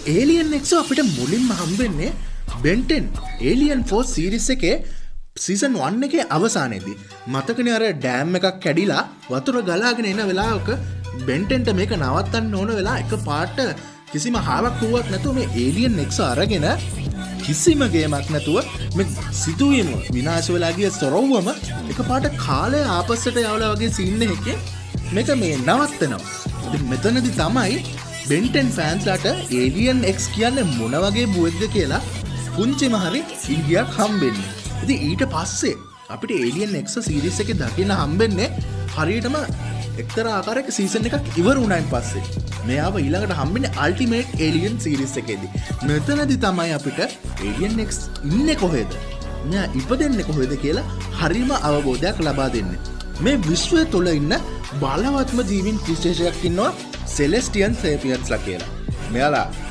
Alien X අපිට මුලින්ම හම්බෙන්නේ බෙන්ටෙන් ඒලියන් ෆෝස් සීරිස් එකේ සීසන් 1 එකේ අවසානයේදී. මතකනේ අර ඩෑම් එකක් කැඩිලා වතුර ගලාගෙන එන වෙලාවක බෙන්ටෙන්ට මේක නවත්තන්න ඕන වෙලා එක පාට කිසිම හාවක් වුවක් නැතුව මේ ඒලියන් එක්ස් අරගෙන කිසිම ගේමක් නැතුව මේ සිතුවීම විනාශ වෙලා ගිය සොරවුවම එක පාට කාලය ආපස්සට යවලා වගේ සීන් එකේ මේක මේ නවත්තනවා. ඉතින් මෙතනදී තමයි බෙන්ටෙන් ෆෑන්ස්ලාට ඒලියන් එක්ස් කියන්නේ මොන වගේ බුවෙක්ද කියලා පුංචිම හරි ඉංගියක් හම්බෙන්නේ. ඉතින් ඊට පස්සේ අපිට ඒලියන් එක්ස් සීරීස් එකේ දකින්න හම්බෙන්නේ හරියටම එක්තරා ආකාරයක සීසන් එකක් ඉවර වුණායින් පස්සේ මෙයාව ඊළඟට හම්බෙන්නේ අල්ටිමේට් ඒලියන් සීරීස් එකේදී. මෙතනදී තමයි අපිට ඒලියන් එක්ස් ඉන්නේ කොහෙද? මෙයා ඉපදෙන්නේ කොහෙද කියලා හරිම අවබෝධයක් ලබා දෙන්නේ. මේ විශ්වය තුළ ඉන්න බලවත්ම ජීවීන් විශේෂයක් ඉන්නවා සෙලෙස්ටියන් සේපියන්ස්ලා කියලා. මෙයාලා